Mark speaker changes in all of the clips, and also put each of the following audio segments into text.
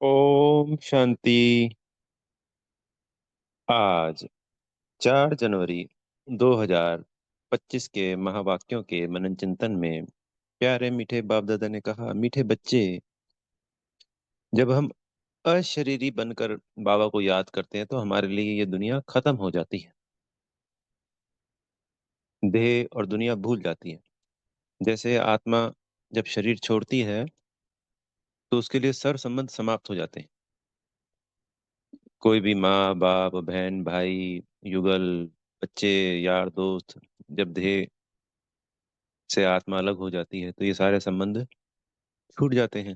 Speaker 1: ओम शांति। आज 4 जनवरी 2025 के महावाक्यों के मनन चिंतन में प्यारे मीठे बाप दादा ने कहा, मीठे बच्चे, जब हम अशरीरी बनकर बाबा को याद करते हैं तो हमारे लिए ये दुनिया खत्म हो जाती है। देह और दुनिया भूल जाती है। जैसे आत्मा जब शरीर छोड़ती है तो उसके लिए सर संबंध समाप्त हो जाते हैं। कोई भी माँ बाप बहन भाई युगल बच्चे यार दोस्त, जब देह से आत्मा अलग हो जाती है तो ये सारे संबंध छूट जाते हैं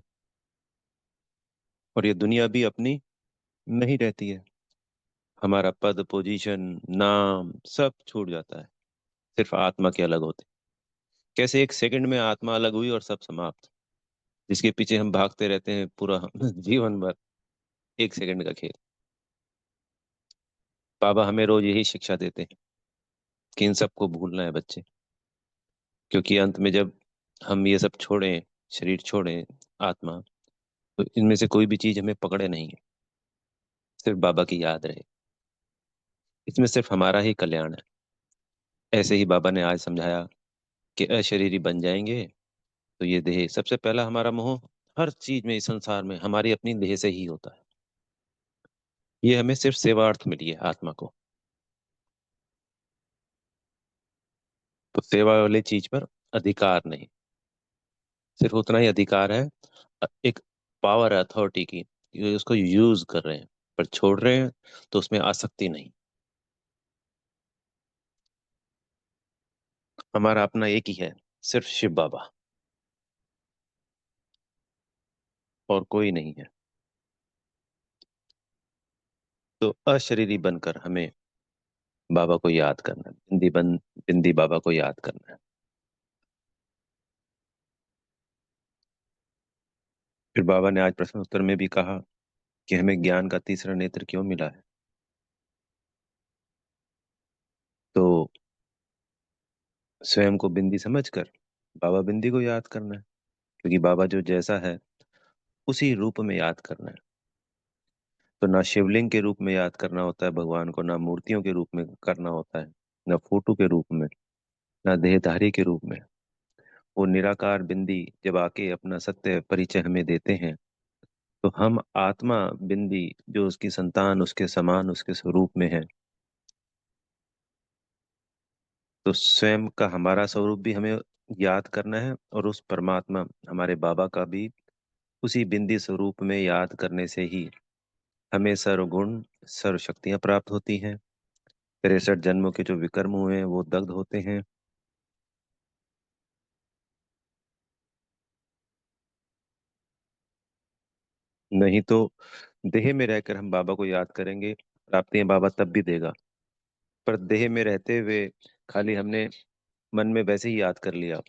Speaker 1: और ये दुनिया भी अपनी नहीं रहती है। हमारा पद पोजीशन नाम सब छूट जाता है, सिर्फ आत्मा के अलग होते। कैसे एक सेकंड में आत्मा अलग हुई और सब समाप्त, जिसके पीछे हम भागते रहते हैं पूरा जीवन भर। एक सेकंड का खेल। बाबा हमें रोज यही शिक्षा देते हैं कि इन सबको भूलना है बच्चे, क्योंकि अंत में जब हम ये सब छोड़ें, शरीर छोड़ें, आत्मा, तो इनमें से कोई भी चीज हमें पकड़े नहीं है। सिर्फ बाबा की याद रहे, इसमें सिर्फ हमारा ही कल्याण है। ऐसे ही बाबा ने आज समझाया कि अशरीरी बन जाएंगे तो ये देह, सबसे पहला हमारा मोह हर चीज में इस संसार में हमारी अपनी देह से ही होता है। ये हमें सिर्फ सेवार्थ मिली है आत्मा को। तो सेवा वाली चीज पर अधिकार नहीं, सिर्फ उतना ही अधिकार है एक पावर अथॉरिटी की, ये उसको यूज कर रहे हैं पर छोड़ रहे हैं तो उसमें आसक्ति नहीं। हमारा अपना एक ही है, सिर्फ शिव बाबा, और कोई नहीं है। तो अशरीरी बनकर हमें बाबा को याद करना है, बिंदी बाबा को याद करना है। फिर बाबा ने आज प्रश्न उत्तर में भी कहा कि हमें ज्ञान का तीसरा नेत्र क्यों मिला है। तो स्वयं को बिंदी समझकर बाबा बिंदी को याद करना है, क्योंकि बाबा जो जैसा है उसी रूप में याद करना है। तो ना शिवलिंग के रूप में याद करना होता है भगवान को, ना मूर्तियों के रूप में करना होता है, ना फोटो के रूप में, ना देहधारी के रूप में। वो निराकार बिंदी जब आके अपना सत्य परिचय हमें देते हैं तो हम आत्मा बिंदी जो उसकी संतान, उसके समान, उसके स्वरूप में है। तो स्वयं का हमारा स्वरूप भी हमें याद करना है और उस परमात्मा हमारे बाबा का भी उसी बिंदी स्वरूप में याद करने से ही हमें सर्वगुण सर्व शक्तियां प्राप्त होती हैं। 63 जन्मों के जो विकर्म हुए हैं वो दग्ध होते हैं। नहीं तो देह में रहकर हम बाबा को याद करेंगे, प्राप्तियां बाबा तब भी देगा, पर देह में रहते हुए खाली हमने मन में वैसे ही याद कर लिया,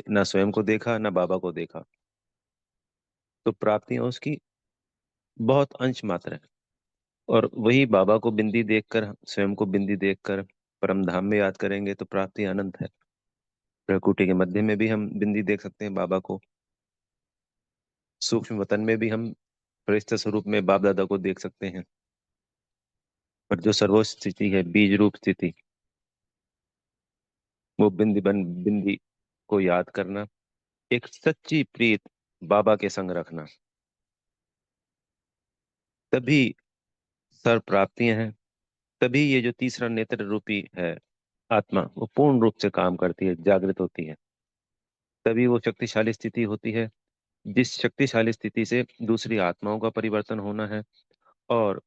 Speaker 1: ना स्वयं को देखा ना बाबा को देखा, तो प्राप्तियां उसकी बहुत अंश मात्र है। और वही बाबा को बिंदी देखकर, स्वयं को बिंदी देखकर परम धाम में याद करेंगे तो प्राप्ति अनंत है। प्रकृति के मध्य में भी हम बिंदी देख सकते हैं बाबा को, सूक्ष्म वतन में भी हम फरिश्ता स्वरूप में बाप दादा को देख सकते हैं। पर जो सर्वोच्च स्थिति है, बीज रूप स्थिति, वो बिंदी को याद करना, एक सच्ची प्रीत बाबा के संग रखना, तभी सर्व प्राप्तियां हैं। तभी ये जो तीसरा नेत्र रूपी है आत्मा, वो पूर्ण रूप से काम करती है, जागृत होती है। तभी वो शक्तिशाली स्थिति होती है जिस शक्तिशाली स्थिति से दूसरी आत्माओं का परिवर्तन होना है और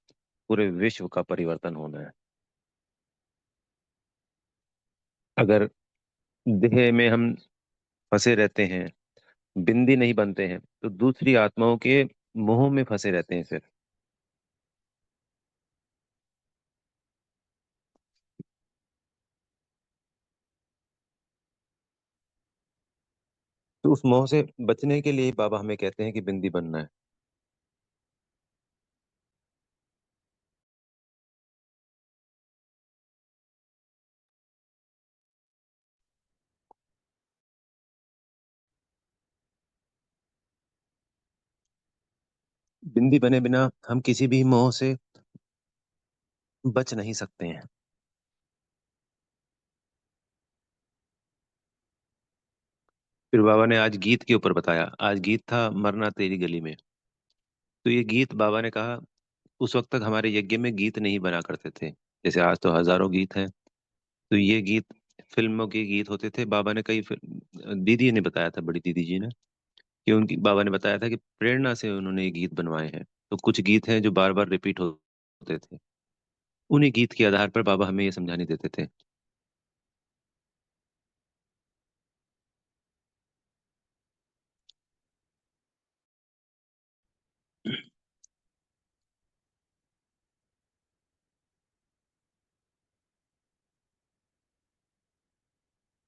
Speaker 1: पूरे विश्व का परिवर्तन होना है। अगर देह में हम फंसे रहते हैं, बिंदी नहीं बनते हैं, तो दूसरी आत्माओं के मोह में फंसे रहते हैं फिर। तो उस मोह से बचने के लिए बाबा हमें कहते हैं कि बिंदी बनना है। बिंदी बने बिना हम किसी भी मोह से बच नहीं सकते हैं। फिर बाबा ने आज गीत के ऊपर बताया। आज गीत था मरना तेरी गली में। तो ये गीत बाबा ने कहा, उस वक्त तक हमारे यज्ञ में गीत नहीं बना करते थे, जैसे आज तो हजारों गीत हैं। तो ये गीत फिल्मों के गीत होते थे। बाबा ने कई दीदी ने बताया था, बड़ी दीदी जी ने, कि उनकी बाबा ने बताया था कि प्रेरणा से उन्होंने ये गीत बनवाए हैं। तो कुछ गीत हैं जो बार बार रिपीट होते थे। उन्हीं गीत के आधार पर बाबा हमें ये समझाने देते थे।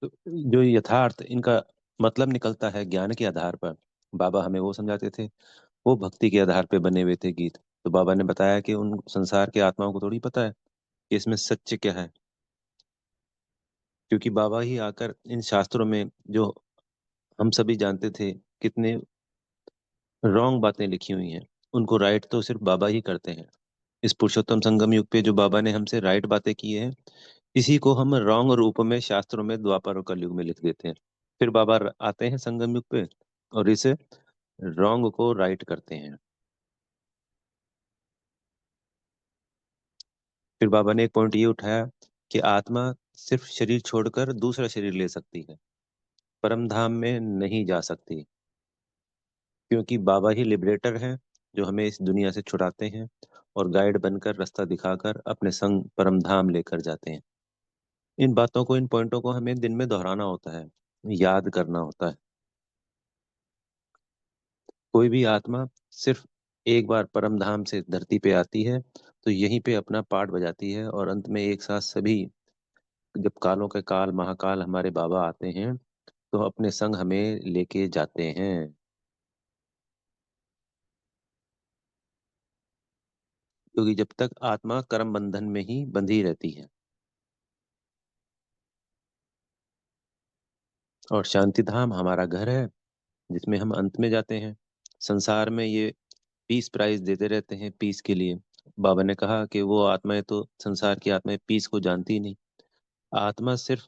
Speaker 1: तो जो यथार्थ इनका मतलब निकलता है ज्ञान के आधार पर, बाबा हमें वो समझाते थे। वो भक्ति के आधार पे बने हुए थे गीत। तो बाबा ने बताया कि उन संसार के आत्माओं को थोड़ी पता है कि इसमें सत्य क्या है, क्योंकि बाबा ही आकर इन शास्त्रों में, जो हम सभी जानते थे कितने रॉन्ग बातें लिखी हुई हैं, उनको राइट तो सिर्फ बाबा ही करते हैं। इस पुरुषोत्तम संगम युग पे जो बाबा ने हमसे राइट बातें की हैं, इसी को हम रॉन्ग रूप में शास्त्रों में द्वापर और कलयुग में लिख देते हैं। फिर बाबा आते हैं संगम युग पे और इसे रॉन्ग को राइट करते हैं। फिर बाबा ने एक पॉइंट ये उठाया कि आत्मा सिर्फ शरीर छोड़कर दूसरा शरीर ले सकती है, परम धाम में नहीं जा सकती, क्योंकि बाबा ही लिबरेटर हैं, जो हमें इस दुनिया से छुड़ाते हैं और गाइड बनकर रास्ता दिखाकर अपने संग परम धाम लेकर जाते हैं। इन बातों को, इन पॉइंटों को हमें दिन में दोहराना होता है, याद करना होता है। कोई भी आत्मा सिर्फ एक बार परम धाम से धरती पे आती है तो यहीं पे अपना पार्ट बजाती है, और अंत में एक साथ सभी, जब कालों के काल महाकाल हमारे बाबा आते हैं तो अपने संग हमें लेके जाते हैं। क्योंकि जब तक आत्मा कर्म बंधन में ही बंधी रहती है, और शांति धाम हमारा घर है जिसमें हम अंत में जाते हैं। संसार में ये पीस प्राइज देते रहते हैं पीस के लिए। बाबा ने कहा कि वो आत्माएं तो, संसार की आत्माएं पीस को जानती ही नहीं। आत्मा सिर्फ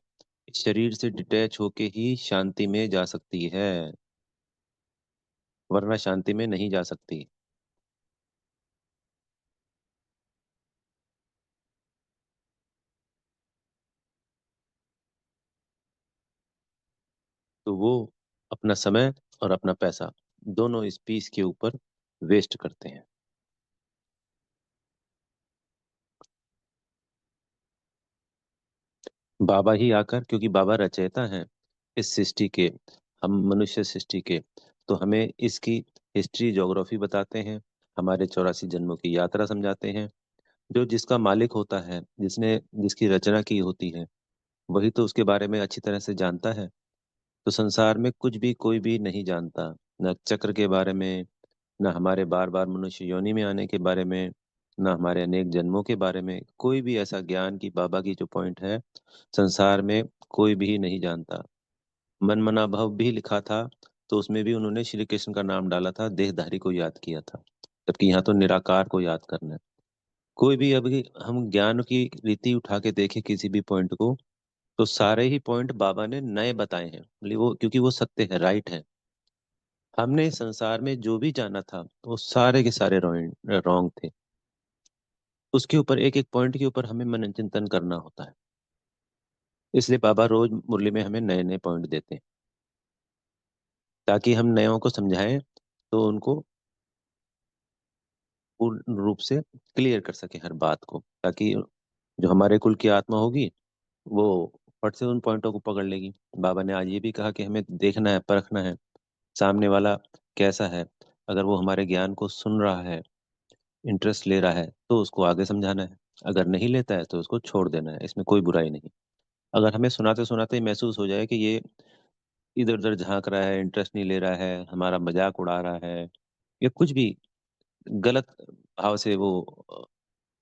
Speaker 1: शरीर से डिटैच होके ही शांति में जा सकती है, वरना शांति में नहीं जा सकती। तो वो अपना समय और अपना पैसा दोनों इस पीस के ऊपर वेस्ट करते हैं। बाबा ही आकर, क्योंकि बाबा रचयिता हैं इस सृष्टि के, हम मनुष्य सृष्टि के, तो हमें इसकी हिस्ट्री ज्योग्राफी बताते हैं, हमारे 84 जन्मों की यात्रा समझाते हैं। जो जिसका मालिक होता है, जिसने जिसकी रचना की होती है, वही तो उसके बारे में अच्छी तरह से जानता है। तो संसार में कुछ भी कोई भी नहीं जानता, न चक्र के बारे में, न हमारे बार बार मनुष्य योनि में आने के बारे में, न हमारे अनेक जन्मों के बारे में। कोई भी ऐसा ज्ञान की बाबा की जो पॉइंट है, संसार में कोई भी नहीं जानता। मन मना भव भी लिखा था, तो उसमें भी उन्होंने श्री कृष्ण का नाम डाला था, देहधारी को याद किया था, जबकि यहाँ तो निराकार को याद करना है। कोई भी अभी हम ज्ञान की रीति उठा के देखें किसी भी पॉइंट को, तो सारे ही पॉइंट बाबा ने नए बताए हैं, वो क्योंकि वो सत्य है, राइट है। हमने संसार में जो भी जाना था वो सारे के सारे रॉन्ग थे। उसके ऊपर एक एक पॉइंट के ऊपर हमें मनन चिंतन करना होता है। इसलिए बाबा रोज मुरली में हमें नए नए पॉइंट देते हैं, ताकि हम नयों को समझाएं तो उनको पूर्ण रूप से क्लियर कर सके हर बात को, ताकि जो हमारे कुल की आत्मा होगी वो फट से उन पॉइंटों को पकड़ लेगी। बाबा ने आज ये भी कहा कि हमें देखना है, परखना है सामने वाला कैसा है। अगर वो हमारे ज्ञान को सुन रहा है, इंटरेस्ट ले रहा है, तो उसको आगे समझाना है। अगर नहीं लेता है तो उसको छोड़ देना है, इसमें कोई बुराई नहीं। अगर हमें सुनाते सुनाते ही महसूस हो जाए कि ये इधर उधर झांक रहा है, इंटरेस्ट नहीं ले रहा है, हमारा मजाक उड़ा रहा है, या कुछ भी गलत भाव से वो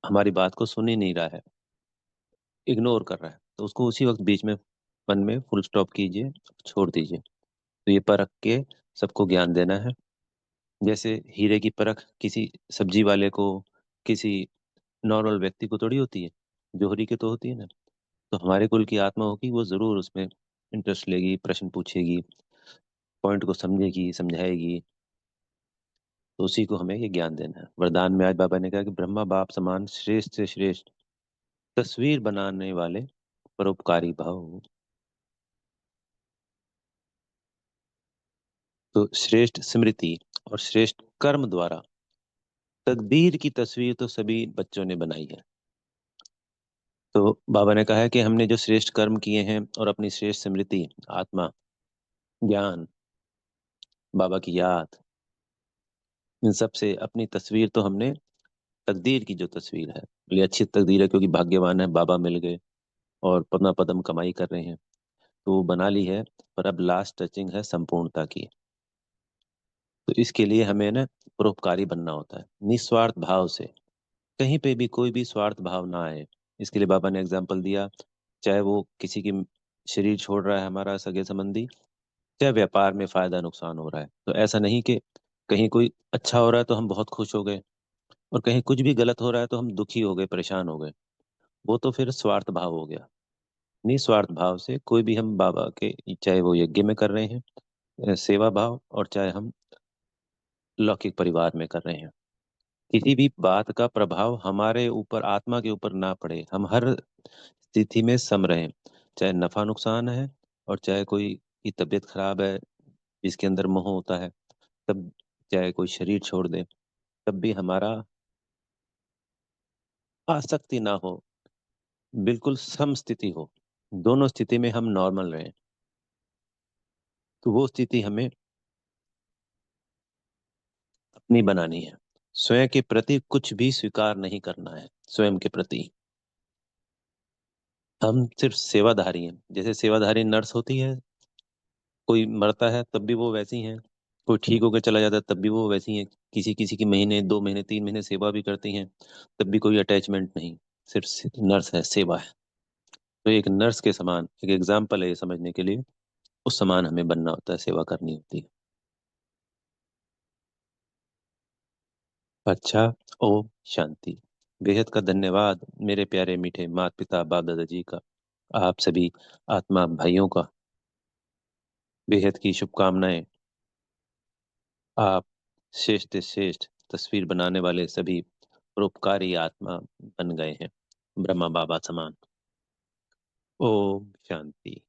Speaker 1: हमारी बात को सुन ही नहीं रहा है, इग्नोर कर रहा है, तो उसको उसी वक्त बीच में मन में फुल स्टॉप कीजिए, छोड़ दीजिए। तो ये परख के सबको ज्ञान देना है। जैसे हीरे की परख किसी सब्जी वाले को, किसी नॉर्मल व्यक्ति को थोड़ी होती है, जोहरी के तो होती है ना। तो हमारे कुल की आत्मा होगी, वो जरूर उसमें इंटरेस्ट लेगी, प्रश्न पूछेगी, पॉइंट को समझेगी, समझाएगी। तो उसी को हमें ये ज्ञान देना है। वरदान में आज बाबा ने कहा कि ब्रह्मा बाप समान श्रेष्ठ से श्रेष्ठ तस्वीर बनाने वाले परोपकारी भाव। तो श्रेष्ठ स्मृति और श्रेष्ठ कर्म द्वारा तकदीर की तस्वीर तो सभी बच्चों ने बनाई है। तो बाबा ने कहा है कि हमने जो श्रेष्ठ कर्म किए हैं और अपनी श्रेष्ठ स्मृति, आत्मा, ज्ञान, बाबा की याद, इन सब से अपनी तस्वीर तो हमने, तकदीर की जो तस्वीर है, बोली अच्छी तकदीर है क्योंकि भाग्यवान है, बाबा मिल गए और पदमा पदम कमाई कर रहे हैं, तो वो बना ली है। पर अब लास्ट टचिंग है संपूर्णता की। तो इसके लिए हमें ना परोपकारी बनना होता है, निस्वार्थ भाव से। कहीं पे भी कोई भी स्वार्थ भाव ना आए। इसके लिए बाबा ने एग्जाम्पल दिया, चाहे वो किसी की शरीर छोड़ रहा है हमारा सगे संबंधी, चाहे व्यापार में फायदा नुकसान हो रहा है, तो ऐसा नहीं कि कहीं कोई अच्छा हो रहा है तो हम बहुत खुश हो गए, और कहीं कुछ भी गलत हो रहा है तो हम दुखी हो गए, परेशान हो गए। वो तो फिर स्वार्थ भाव हो गया। निस्वार्थ भाव से कोई भी हम बाबा के, चाहे वो यज्ञ में कर रहे हैं, सेवा भाव, और चाहे हम लौकिक परिवार में कर रहे हैं, किसी भी बात का प्रभाव हमारे ऊपर, आत्मा के ऊपर ना पड़े। हम हर स्थिति में सम रहें, चाहे नफा नुकसान है और चाहे कोई की तबीयत खराब है जिसके अंदर मोह होता है, तब चाहे कोई शरीर छोड़ दे, तब भी हमारा आसक्ति ना हो, बिल्कुल सम स्थिति हो, दोनों स्थिति में हम नॉर्मल रहें। तो वो स्थिति हमें अपनी बनानी है। स्वयं के प्रति कुछ भी स्वीकार नहीं करना है। स्वयं के प्रति हम सिर्फ सेवाधारी हैं। जैसे सेवाधारी नर्स होती है, कोई मरता है तब भी वो वैसी हैं, कोई ठीक होकर चला जाता है तब भी वो वैसी हैं, किसी किसी की महीने 2 महीने 3 महीने सेवा भी करती हैं, तब भी कोई अटैचमेंट नहीं। सिर्फ नर्स है, सेवा है। तो एक नर्स के समान एक एग्जाम्पल है ये समझने के लिए, उस समान हमें बनना होता है, सेवा करनी होती है। अच्छा। ओम शांति। बेहद का धन्यवाद मेरे प्यारे मीठे माता पिता बाप दादा जी का, आप सभी आत्मा भाइयों का बेहद की शुभकामनाएं। आप श्रेष्ठ से श्रेष्ठ तस्वीर बनाने वाले सभी परोपकारी आत्मा बन गए हैं, ब्रह्मा बाबा समान। ओम शांति।